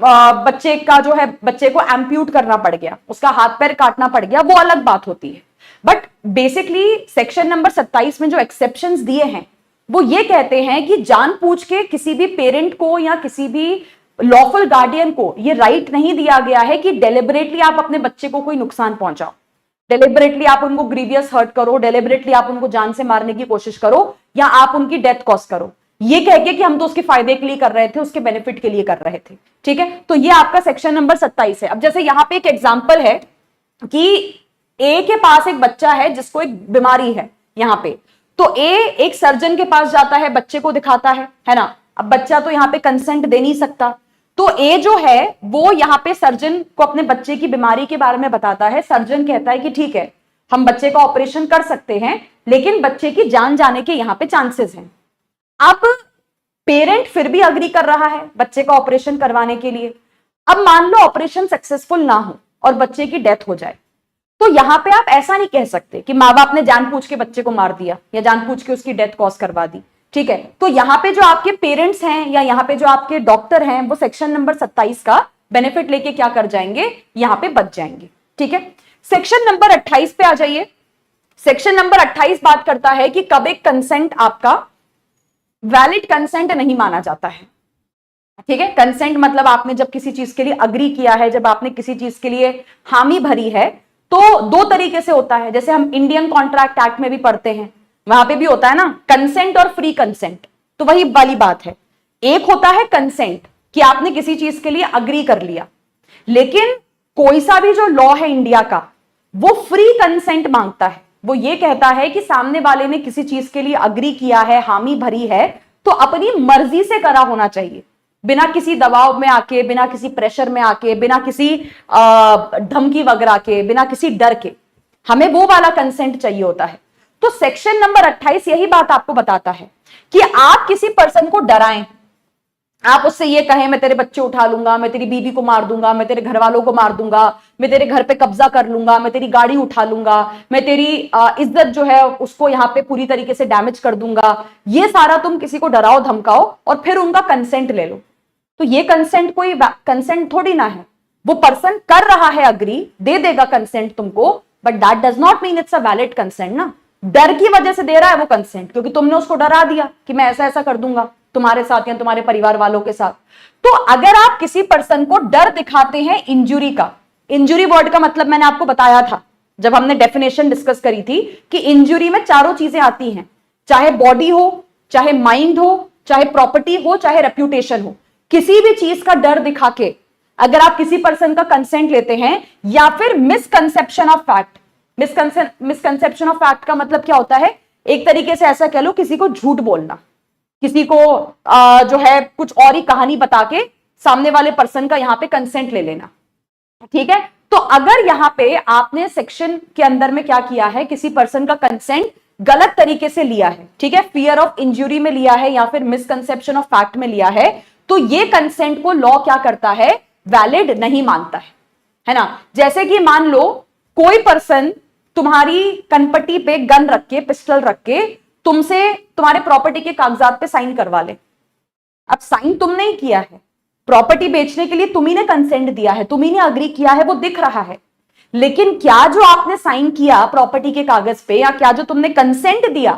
बच्चे का जो है, बच्चे को एम्प्यूट करना पड़ गया, उसका हाथ पैर काटना पड़ गया, वो अलग बात होती है। बट बेसिकली सेक्शन नंबर 27 में जो एक्सेप्शंस दिए हैं वो ये कहते हैं कि जानबूझ के किसी भी पेरेंट को या किसी भी लॉफुल गार्डियन को ये राइट नहीं दिया गया है कि डेलिबरेटली आप अपने बच्चे को कोई नुकसान पहुंचाओ, डेलिबरेटली आप उनको ग्रीवियस हर्ट करो, डेलिबरेटली आप उनको जान से मारने की कोशिश करो या आप उनकी डेथ कॉज करो, ये कह के कि हम तो उसके फायदे के लिए कर रहे थे, उसके बेनिफिट के लिए कर रहे थे। ठीक है, तो ये आपका सेक्शन नंबर 27 है। अब जैसे यहां पे एक एग्जांपल है कि ए के पास एक बच्चा है जिसको एक बीमारी है यहां पे, तो ए एक सर्जन के पास जाता है, बच्चे को दिखाता है ना। अब बच्चा तो यहां पे कंसेंट दे नहीं सकता, तो ए जो है वो यहां पे सर्जन को अपने बच्चे की बीमारी के बारे में बताता है। सर्जन कहता है कि ठीक है, हम बच्चे का ऑपरेशन कर सकते हैं, लेकिन बच्चे की जान जाने के यहां पे चांसेस हैं। अब पेरेंट फिर भी अग्री कर रहा है बच्चे का ऑपरेशन करवाने के लिए। अब मान लो ऑपरेशन सक्सेसफुल ना हो और बच्चे की डेथ हो जाए, तो यहां पे आप ऐसा नहीं कह सकते कि माँ बाप ने जानबूझ के बच्चे को मार दिया या जानबूझ के उसकी डेथ कॉज करवा दी। ठीक है, तो यहां पे जो आपके पेरेंट्स हैं या यहां पे जो आपके डॉक्टर हैं वो सेक्शन नंबर 27 का बेनिफिट लेके क्या कर जाएंगे, यहां पे बच जाएंगे। ठीक है, सेक्शन नंबर 28 पे आ जाइए। सेक्शन नंबर 28 बात करता है कि कब एक कंसेंट आपका वैलिड कंसेंट नहीं माना जाता है। ठीक है, कंसेंट मतलब आपने जब किसी चीज के लिए अग्री किया है, जब आपने किसी चीज के लिए हामी भरी है, तो दो तरीके से होता है। जैसे हम इंडियन कॉन्ट्रैक्ट एक्ट में भी पढ़ते हैं, वहां पे भी होता है ना कंसेंट और फ्री कंसेंट, तो वही वाली बात है। एक होता है कंसेंट कि आपने किसी चीज के लिए अग्री कर लिया, लेकिन कोई सा भी जो लॉ है इंडिया का वो फ्री कंसेंट मांगता है। वो ये कहता है कि सामने वाले ने किसी चीज के लिए अग्री किया है, हामी भरी है, तो अपनी मर्जी से करा होना चाहिए, बिना किसी दबाव में आके, बिना किसी प्रेशर में आके, बिना किसी धमकी वगैरह के, बिना किसी डर के। हमें वो वाला कंसेंट चाहिए होता है। तो सेक्शन नंबर 28 यही बात आपको बताता है कि आप किसी पर्सन को डराएं, आप उससे ये कहें मैं तेरे बच्चे उठा लूंगा, मैं तेरी बीवी को मार दूंगा, मैं तेरे घर वालों को मार दूंगा, मैं तेरे घर पे कब्जा कर लूंगा, मैं तेरी गाड़ी उठा लूंगा, मैं तेरी इज्जत जो है उसको यहाँ पे पूरी तरीके से डैमेज कर दूंगा, ये सारा तुम किसी को डराओ धमकाओ और फिर उनका कंसेंट ले लो। तो ये कंसेंट कोई कंसेंट थोड़ी ना है, वो पर्सन कर रहा है अग्री, दे देगा कंसेंट तुमको, but that does not mean it's a valid consent ना। डर की वजह से दे रहा है वो कंसेंट, क्योंकि तुमने उसको डरा दिया कि मैं ऐसा ऐसा कर दूंगा तुम्हारे साथ या तुम्हारे परिवार वालों के साथ। तो अगर आप किसी पर्सन को डर दिखाते हैं इंजुरी का, इंजुरी वर्ड का मतलब मैंने आपको बताया था जब हमने डेफिनेशन डिस्कस करी थी कि इंजुरी में चारों चीजें आती हैं, चाहे बॉडी हो, चाहे माइंड हो, चाहे प्रॉपर्टी हो, चाहे रेप्यूटेशन हो। किसी भी चीज का डर दिखा के अगर आप किसी पर्सन का कंसेंट लेते हैं, या फिर misconception of fact, misconception of fact का मतलब क्या होता है, एक तरीके से ऐसा कह लो किसी को झूठ बोलना, किसी को जो है कुछ और ही कहानी बता के सामने वाले पर्सन का यहां पे कंसेंट ले लेना। ठीक है, तो अगर यहां पे आपने सेक्शन के अंदर में क्या किया है, किसी पर्सन का कंसेंट गलत तरीके से लिया है, ठीक है, फियर ऑफ इंजुरी में लिया है या फिर मिसकंसेप्शन ऑफ फैक्ट में लिया है, तो ये कंसेंट को लॉ क्या करता है, वैलिड नहीं मानता है ना। जैसे कि मान लो कोई पर्सन तुम्हारी कनपट्टी पे गन रख के, पिस्टल रख के तुमसे तुम्हारे प्रॉपर्टी के कागजात पे साइन करवा ले। अब साइन तुमने ही किया है, प्रॉपर्टी बेचने के लिए तुम्ही ने कंसेंट दिया है, तुम्ही ने अग्री किया है, वो दिख रहा है, लेकिन क्या जो आपने साइन किया प्रॉपर्टी के कागज पे, या क्या जो तुमने कंसेंट दिया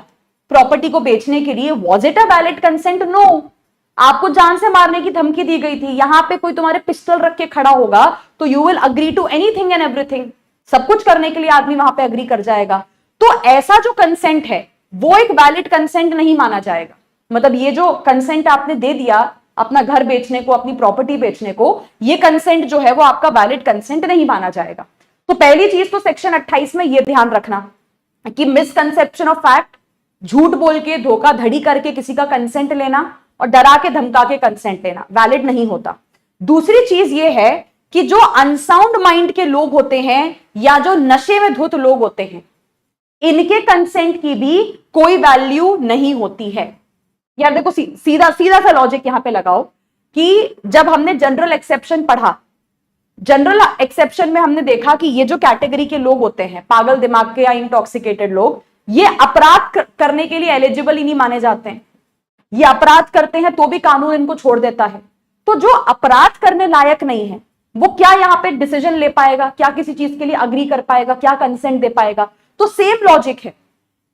प्रॉपर्टी को बेचने के लिए, was it a valid consent? No. आपको जान से मारने की धमकी दी गई थी, यहां पे कोई तुम्हारे पिस्टल रख के खड़ा होगा तो you will agree to anything and everything, सब कुछ करने के लिए आदमी वहां पे अग्री कर जाएगा। तो ऐसा जो कंसेंट है वो एक वैलिड कंसेंट नहीं माना जाएगा। मतलब ये जो कंसेंट आपने दे दिया अपना घर बेचने को, अपनी प्रॉपर्टी बेचने को, ये कंसेंट जो है वो आपका वैलिड कंसेंट नहीं माना जाएगा। तो पहली चीज तो सेक्शन 28 में ये ध्यान रखना कि मिसकंसेप्शन ऑफ फैक्ट, झूठ बोल के धोखाधड़ी करके किसी का कंसेंट लेना और डरा के धमका के कंसेंट लेना वैलिड नहीं होता। दूसरी चीज ये है कि जो अनसाउंड माइंड के लोग होते हैं या जो नशे में धुत लोग होते हैं, इनके कंसेंट की भी कोई वैल्यू नहीं होती है। यार देखो सीधा सीधा सा लॉजिक यहां पे लगाओ कि जब हमने जनरल एक्सेप्शन पढ़ा, जनरल एक्सेप्शन में हमने देखा कि ये जो कैटेगरी के लोग होते हैं, पागल दिमाग के या इंटॉक्सिकेटेड लोग, ये अपराध करने के लिए एलिजिबल ही नहीं माने जाते हैं। ये अपराध करते हैं तो भी कानून इनको छोड़ देता है। तो जो अपराध करने लायक नहीं है वो क्या यहां पे डिसीजन ले पाएगा, क्या किसी चीज के लिए अग्री कर पाएगा, क्या कंसेंट दे पाएगा? तो सेम लॉजिक है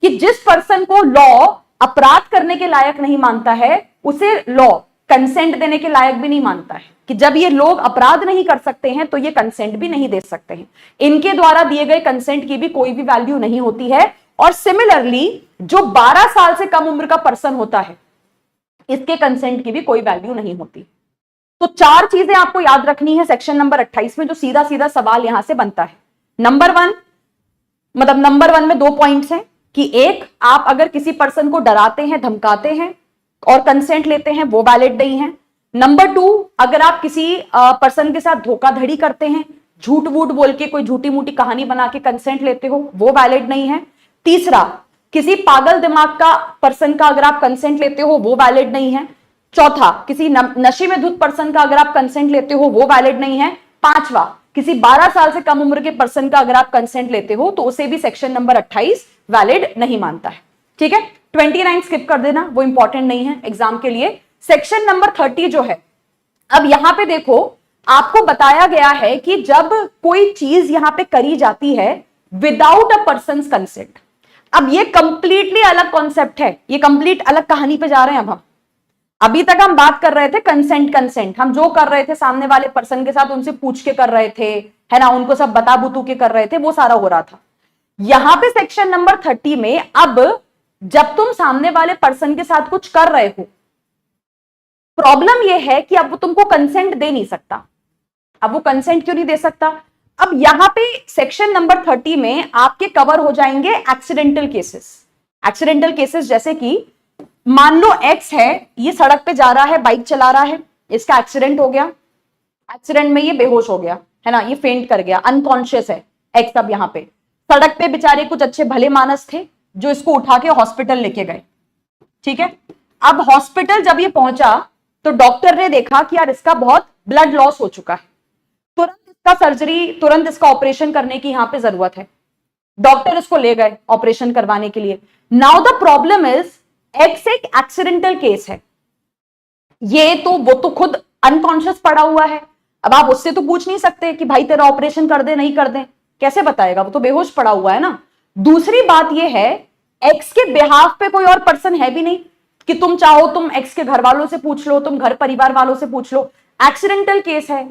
कि जिस पर्सन को लॉ अपराध करने के लायक नहीं मानता है, उसे लॉ कंसेंट देने के लायक भी नहीं मानता है कि जब ये लोग अपराध नहीं कर सकते हैं तो ये कंसेंट भी नहीं दे सकते हैं। इनके द्वारा दिए गए कंसेंट की भी कोई भी वैल्यू नहीं होती है। और सिमिलरली जो 12 साल से कम उम्र का पर्सन होता है, इसके कंसेंट की भी कोई वैल्यू नहीं होती। तो 4 चीजें आपको याद रखनी है सेक्शन नंबर 28 में, जो सीधा सीधा सवाल यहां से बनता है। नंबर 1 में 2 पॉइंट्स हैं कि एक, आप अगर किसी पर्सन को डराते हैं, धमकाते हैं और कंसेंट लेते हैं, वो वैलिड नहीं है। नंबर 2, अगर आप किसी पर्सन के साथ धोखाधड़ी करते हैं, झूठ वूठ बोल के कोई झूठी मूठी कहानी बना के कंसेंट लेते हो, वो वैलिड नहीं है। तीसरा, किसी पागल दिमाग का पर्सन का अगर आप कंसेंट लेते हो, वो वैलिड नहीं है। चौथा, किसी नशे में धुत पर्सन का अगर आप कंसेंट लेते हो, वो वैलिड नहीं है। पांचवा, किसी 12 साल से कम उम्र के पर्सन का अगर आप कंसेंट लेते हो तो उसे भी सेक्शन नंबर 28 वैलिड नहीं मानता है। ठीक है, 29 स्किप कर देना, वो इंपॉर्टेंट नहीं है एग्जाम के लिए। सेक्शन नंबर 30 जो है, अब यहां पे देखो आपको बताया गया है कि जब कोई चीज यहां पे करी जाती है विदाउट अ पर्सन कंसेंट, अब ये कंप्लीटली अलग कॉन्सेप्ट है, ये कंप्लीट अलग कहानी पे जा रहे हैं। अब हम अभी तक हम बात कर रहे थे कंसेंट, हम जो कर रहे थे सामने वाले पर्सन के साथ उनसे पूछ के कर रहे थे, है ना, उनको सब बता बुतू के कर रहे थे, वो सारा हो रहा था। यहां पे सेक्शन नंबर 30 में अब जब तुम सामने वाले पर्सन के साथ कुछ कर रहे हो, प्रॉब्लम यह है कि अब वो तुमको कंसेंट दे नहीं सकता। अब वो कंसेंट क्यों नहीं दे सकता? अब यहां पे सेक्शन नंबर 30 में आपके कवर हो जाएंगे एक्सीडेंटल केसेस। एक्सीडेंटल केसेस जैसे कि मान लो एक्स है, ये सड़क पे जा रहा है, बाइक चला रहा है, इसका एक्सीडेंट हो गया, एक्सीडेंट में ये बेहोश हो गया, है ना, ये फेंट कर गया, अनकॉन्शियस है एक्स। अब यहां पे सड़क पे बेचारे कुछ अच्छे भले मानस थे जो इसको उठा के हॉस्पिटल लेके गए। ठीक है, अब हॉस्पिटल जब ये पहुंचा तो डॉक्टर ने देखा कि यार इसका बहुत ब्लड लॉस हो चुका है, तुरंत इसका सर्जरी, तुरंत इसका ऑपरेशन करने की यहां पे जरूरत है। डॉक्टर इसको ले गए ऑपरेशन करवाने के लिए। Now the problem is, x एक एक्सीडेंटल केस है, ये तो वो तो खुद अनकॉन्शियस पड़ा हुआ है। अब आप उससे तो पूछ नहीं सकते कि भाई तेरा ऑपरेशन कर दे नहीं कर दे, कैसे बताएगा, वो तो बेहोश पड़ा हुआ है ना। दूसरी बात ये है, एक्स के बिहाफ पे कोई और पर्सन है भी नहीं कि तुम चाहो तुम एक्स के घर वालों से पूछ लो, तुम घर परिवार वालों से पूछ लो। एक्सीडेंटल केस है,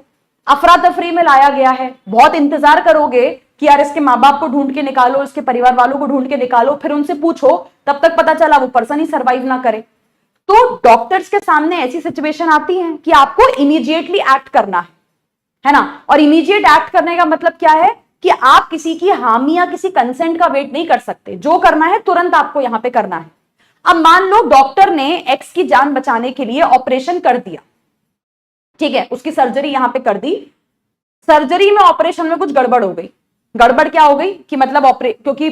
अफरा तफरी में लाया गया है, बहुत इंतजार करोगे कि यार इसके माँ बाप को ढूंढ के निकालो, इसके परिवार वालों को ढूंढ के निकालो, फिर उनसे पूछो, तब तक पता चला वो पर्सन ही सर्वाइव ना करे। तो डॉक्टर्स के सामने ऐसी सिचुएशन आती है कि आपको इमीडिएटली एक्ट करना है ना। और इमीडिएट एक्ट करने का मतलब क्या है कि आप किसी की हामी या किसी कंसेंट का वेट नहीं कर सकते, जो करना है तुरंत आपको यहां पे करना है। अब मान लो डॉक्टर ने एक्स की जान बचाने के लिए ऑपरेशन कर दिया, ठीक है, उसकी सर्जरी यहां पे कर दी। सर्जरी में, ऑपरेशन में कुछ गड़बड़ हो गई। गड़बड़ क्या हो गई कि मतलब क्योंकि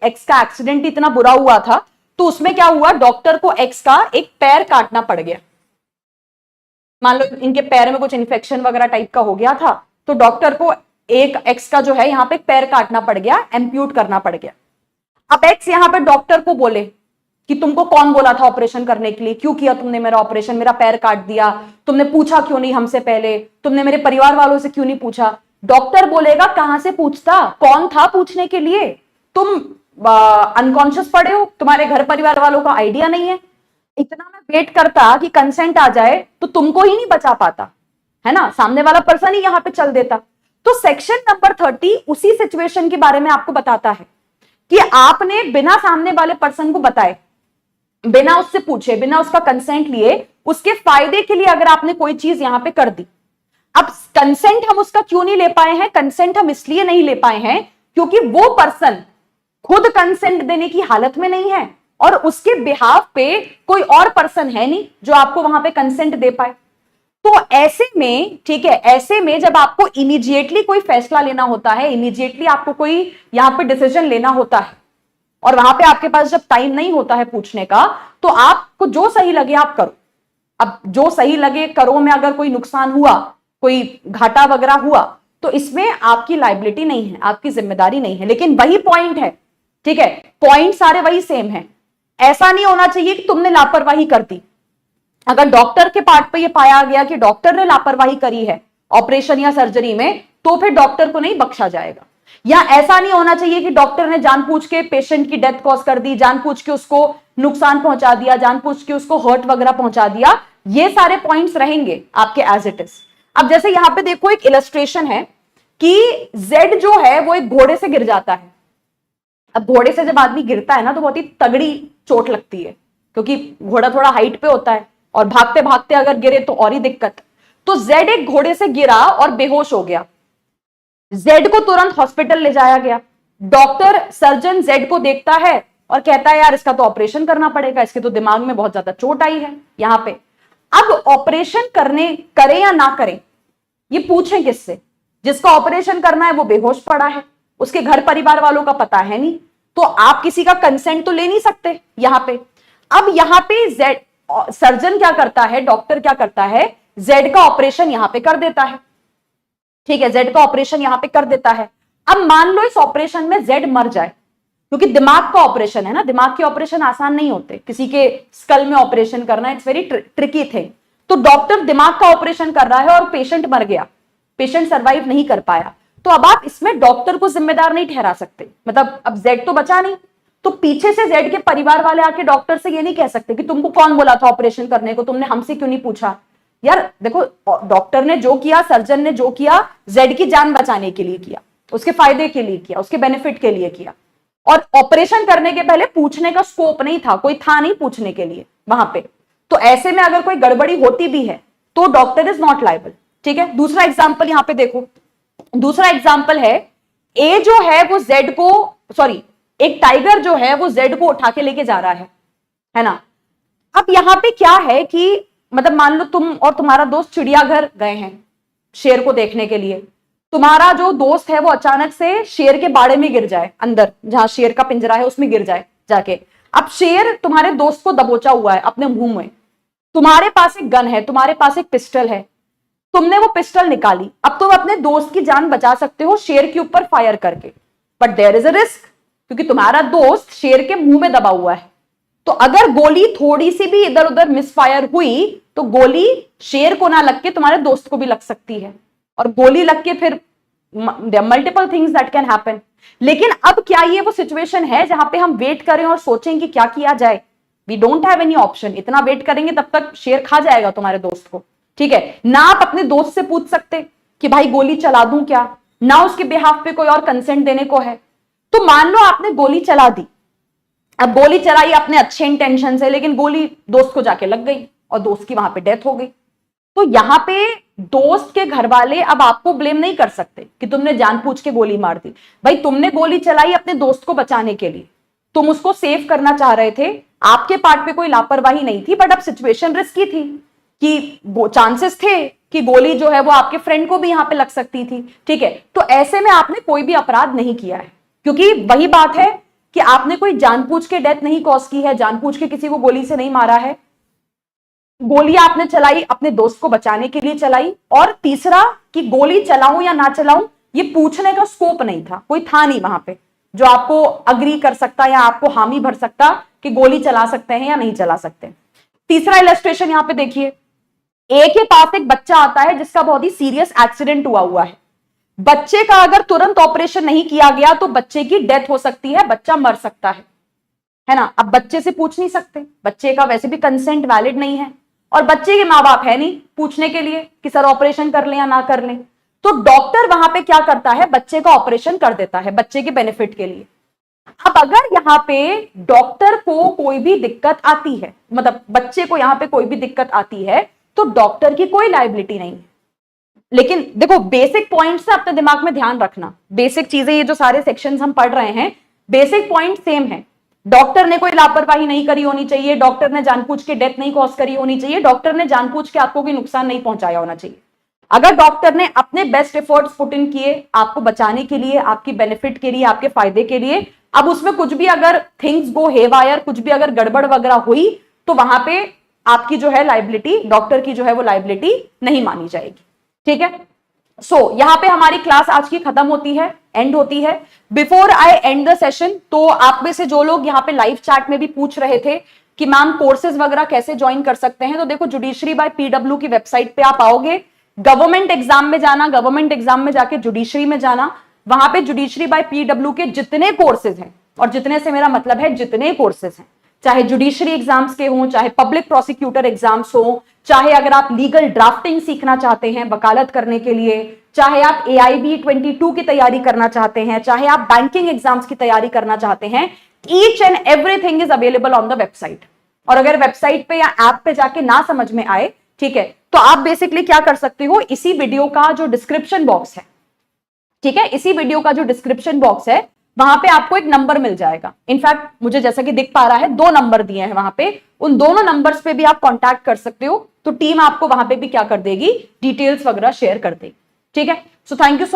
एक्स का एक्सीडेंट इतना बुरा हुआ था, तो उसमें क्या हुआ, डॉक्टर को एक्स का एक पैर काटना पड़ गया। मान लो इनके पैर में कुछ इन्फेक्शन वगैरह टाइप का हो गया था, तो डॉक्टर को एक एक्स का जो है यहां पे पैर काटना पड़ गया, एम्प्यूट करना पड़ गया। अब एक्स यहां पे डॉक्टर को बोले कि तुमको कौन बोला था ऑपरेशन करने के लिए, क्यों किया तुमने मेरा ऑपरेशन, मेरा पैर काट दिया, तुमने पूछा क्यों नहीं हमसे पहले, तुमने मेरे परिवार वालों से क्यों नहीं पूछा। डॉक्टर बोलेगा कहां से पूछता, कौन था पूछने के लिए, तुम अनकॉन्शियस पड़े हो, तुम्हारे घर परिवार वालों का आइडिया नहीं है। इतना मैं वेट करता कि कंसेंट आ जाए तो तुमको ही नहीं बचा पाता, है ना, सामने वाला पर्सन ही यहां पे चल देता। तो सेक्शन नंबर 30 उसी सिचुएशन के बारे में आपको बताता है कि आपने बिना सामने वाले पर्सन को बताए, बिना उससे पूछे, बिना उसका कंसेंट लिए, उसके फायदे के लिए अगर आपने कोई चीज यहां पे कर दी। अब कंसेंट हम उसका क्यों नहीं ले पाए हैं, कंसेंट हम इसलिए नहीं ले पाए हैं क्योंकि वो पर्सन खुद कंसेंट देने की हालत में नहीं है और उसके बिहाफ पे कोई और पर्सन है नहीं जो आपको वहां पे कंसेंट दे पाए। तो ऐसे में, ठीक है, ऐसे में जब आपको इमीडिएटली कोई फैसला लेना होता है, इमीडिएटली आपको कोई यहां पे डिसीजन लेना होता है, और वहां पे आपके पास जब टाइम नहीं होता है पूछने का, तो आपको जो सही लगे आप करो। अब जो सही लगे करो में अगर कोई नुकसान हुआ, कोई घाटा वगैरह हुआ, तो इसमें आपकी लायबिलिटी नहीं है, आपकी जिम्मेदारी नहीं है। लेकिन वही पॉइंट है, ठीक है, पॉइंट सारे वही सेम है। ऐसा नहीं होना चाहिए कि तुमने लापरवाही कर दी। अगर डॉक्टर के पार्ट पे ये पाया गया कि डॉक्टर ने लापरवाही करी है ऑपरेशन या सर्जरी में, तो फिर डॉक्टर को नहीं बख्शा जाएगा। या ऐसा नहीं होना चाहिए कि डॉक्टर ने जानबूझ के पेशेंट की डेथ कॉज कर दी, जानबूझ के उसको नुकसान पहुंचा दिया, जानबूझ के उसको हर्ट वगैरह पहुंचा दिया। ये सारे पॉइंट्स रहेंगे आपके एज इट इज। अब जैसे यहां पे देखो एक इलस्ट्रेशन है कि जेड जो है वो एक घोड़े से गिर जाता है। अब घोड़े से जब आदमी गिरता है ना तो बहुत ही तगड़ी चोट लगती है, क्योंकि घोड़ा थोड़ा हाइट पे होता है और भागते भागते अगर गिरे तो और ही दिक्कत। तो जेड एक घोड़े से गिरा और बेहोश हो गया। जेड को तुरंत हॉस्पिटल ले जाया गया। डॉक्टर, सर्जन जेड को देखता है और कहता है यार इसका तो ऑपरेशन करना पड़ेगा, इसके तो दिमाग में बहुत ज्यादा चोट आई है यहां पे। अब ऑपरेशन करें या ना करें, ये पूछें किससे? जिसका ऑपरेशन करना है वो बेहोश पड़ा है, उसके घर परिवार वालों का पता है नहीं, तो आप किसी का कंसेंट तो ले नहीं सकते यहां पे। अब यहां पे जेड, सर्जन क्या करता है, डॉक्टर क्या करता है, जेड का ऑपरेशन यहां पे कर देता है, ठीक है, जेड का ऑपरेशन यहां पे कर देता है। अब मान लो इस ऑपरेशन में जेड मर जाए, क्योंकि दिमाग का ऑपरेशन है ना, दिमाग के ऑपरेशन आसान नहीं होते, किसी के स्कल में ऑपरेशन करना इट्स वेरी ट्रिकी थिंग। तो डॉक्टर दिमाग का ऑपरेशन कर रहा है और पेशेंट मर गया, पेशेंट सर्वाइव नहीं कर पाया, तो अब आप इसमें डॉक्टर को जिम्मेदार नहीं ठहरा सकते। मतलब अब जेड तो बचा नहीं, तो पीछे से जेड के परिवार वाले आके डॉक्टर से ये नहीं कह सकते कि तुमको कौन बोला था ऑपरेशन करने को, तुमने हमसे क्यों नहीं पूछा। यार देखो, डॉक्टर ने जो किया, सर्जन ने जो किया, जेड की जान बचाने के लिए किया, उसके फायदे के लिए किया, उसके बेनिफिट के लिए किया, और ऑपरेशन करने के पहले पूछने का स्कोप नहीं था, कोई था नहीं पूछने के लिए वहां पे। तो ऐसे में अगर कोई गड़बड़ी होती भी है तो डॉक्टर इज नॉट लायबल, ठीक है। दूसरा एग्जाम्पल यहां पे देखो, दूसरा एग्जाम्पल है, ए जो है वो जेड को, सॉरी, एक टाइगर जो है वो जेड को उठा के लेके जा रहा है ना। अब यहां पे क्या है कि मतलब मान लो तुम और तुम्हारा दोस्त चिड़ियाघर गए हैं शेर को देखने के लिए, तुम्हारा जो दोस्त है वो अचानक से शेर के बाड़े में गिर जाए, अंदर जहां शेर का पिंजरा है उसमें गिर जाए जाके। अब शेर तुम्हारे दोस्त को दबोचा हुआ है अपने मुंह में, तुम्हारे पास एक गन है, तुम्हारे पास एक पिस्टल है, तुमने वो पिस्टल निकाली, अब तुम अपने दोस्त की जान बचा सकते हो शेर के ऊपर फायर करके, but there is a risk, क्योंकि तुम्हारा दोस्त शेर के मुंह में दबा हुआ है। तो अगर गोली थोड़ी सी भी इधर उधर मिसफायर हुई तो गोली शेर को ना लग के तुम्हारे दोस्त को भी लग सकती है, और गोली लग के फिर multiple things that can happen. लेकिन अब क्या ये वो सिचुएशन है जहां पे हम वेट करें और सोचें कि क्या किया जाए? We don't have any option. इतना वेट करेंगे तब तक शेर खा जाएगा तुम्हारे दोस्त को, ठीक है ना। आप अपने दोस्त से पूछ सकते कि भाई गोली चला दूं क्या, ना उसके बिहाफ पे कोई और कंसेंट देने को है। तो मान लो आपने गोली चला दी, अब गोली चलाई अपने अच्छे इंटेंशन से, लेकिन गोली दोस्त को जाके लग गई और दोस्त की वहां पे डेथ हो गई। तो यहां पे दोस्त के घर वाले अब आपको ब्लेम नहीं कर सकते कि तुमने जानबूझ के गोली मार दी। भाई तुमने गोली चलाई अपने दोस्त को बचाने के लिए, तुम उसको सेव करना चाह रहे थे, आपके पार्ट पे कोई लापरवाही नहीं थी, बट अब सिचुएशन रिस्की थी कि चांसेस थे कि गोली जो है वो आपके फ्रेंड को भी यहां पे लग सकती थी, ठीक है। तो ऐसे में आपने कोई भी अपराध नहीं किया है, क्योंकि वही बात है कि आपने कोई जानबूझ के डेथ नहीं कॉज की है, जानबूझ के किसी को गोली से नहीं मारा है। गोली आपने चलाई अपने दोस्त को बचाने के लिए चलाई। और तीसरा कि गोली चलाऊं या ना चलाऊं ये पूछने का स्कोप नहीं था, कोई था नहीं वहां पे जो आपको अग्री कर सकता या आपको हामी भर सकता कि गोली चला सकते हैं या नहीं चला सकते। तीसरा इलस्ट्रेशन यहां पे देखिए, ए के पास एक बच्चा आता है जिसका बहुत ही सीरियस एक्सीडेंट हुआ है। बच्चे का अगर तुरंत ऑपरेशन नहीं किया गया तो बच्चे की डेथ हो सकती है, बच्चा मर सकता है ना। अब बच्चे से पूछ नहीं सकते, बच्चे का वैसे भी कंसेंट वैलिड नहीं है, और बच्चे के माँ बाप है नहीं पूछने के लिए कि सर ऑपरेशन कर लें या ना कर लें। तो डॉक्टर वहां पे क्या करता है, बच्चे का ऑपरेशन कर देता है बच्चे के बेनिफिट के लिए। अब अगर यहां पे डॉक्टर को कोई भी दिक्कत आती है, मतलब बच्चे को यहां पे कोई भी दिक्कत आती है, तो डॉक्टर की कोई लायबिलिटी नहीं है। लेकिन देखो बेसिक पॉइंट्स से अपने दिमाग में ध्यान रखना, बेसिक चीजें ये जो सारे सेक्शंस हम पढ़ रहे हैं बेसिक पॉइंट सेम है। डॉक्टर ने कोई लापरवाही नहीं करी होनी चाहिए, डॉक्टर ने जानबूझ के डेथ नहीं कॉज करी होनी चाहिए, डॉक्टर ने जानबूझ के आपको कोई नुकसान नहीं पहुंचाया होना चाहिए। अगर डॉक्टर ने अपने बेस्ट एफर्ट्स पुट इन किए आपको बचाने के लिए, आपकी बेनिफिट के लिए, आपके फायदे के लिए, अब उसमें कुछ भी अगर थिंग्स गो हेवायर, कुछ भी अगर गड़बड़ वगैरह हुई तो वहां पे आपकी जो है लाइबिलिटी, डॉक्टर की जो है वो लाइबिलिटी नहीं मानी जाएगी, ठीक है। सो यहां पे हमारी क्लास आज की खत्म होती है, एंड होती है। Before I and the session, तो आप में से जो लोग यहाँ पे लाइव चैट में भी पूछ रहे थे कि मैम कोर्सेज वगैरह कैसे ज्वाइन कर सकते हैं, तो देखो जुडिशरी बाय पीडब्ल्यू की वेबसाइट पे आप आओगे, गवर्नमेंट एग्जाम में जाना, गवर्नमेंट एग्जाम में जाके जुडिशरी में जाना, वहां पे जुडिशरी बाय पीडब्ल्यू के जितने कोर्सेज हैं, और जितने से मेरा मतलब है जितने कोर्सेज हैं, चाहे जुडिशरी एग्जाम्स के हों, चाहे पब्लिक प्रोसिक्यूटर एग्जाम्स हो, चाहे अगर आप लीगल ड्राफ्टिंग सीखना चाहते हैं वकालत करने के लिए, चाहे आप AIB 22 की तैयारी करना चाहते हैं, चाहे आप बैंकिंग एग्जाम्स की तैयारी करना चाहते हैं, each and everything is available on the website. और अगर वेबसाइट पे या ऐप पे जाके ना समझ में आए, ठीक है, तो आप बेसिकली क्या कर सकते हो, इसी वीडियो का जो डिस्क्रिप्शन बॉक्स है, ठीक है, इसी वीडियो का जो डिस्क्रिप्शन बॉक्स है वहां पे आपको एक नंबर मिल जाएगा। इनफैक्ट मुझे जैसा कि दिख पा रहा है 2 नंबर दिए हैं वहां पे, उन दोनों नंबर्स पे भी आप कांटेक्ट कर सकते हो, तो टीम आपको वहां पे भी क्या कर देगी, डिटेल्स वगैरह शेयर कर देगी, ठीक है। So thank you so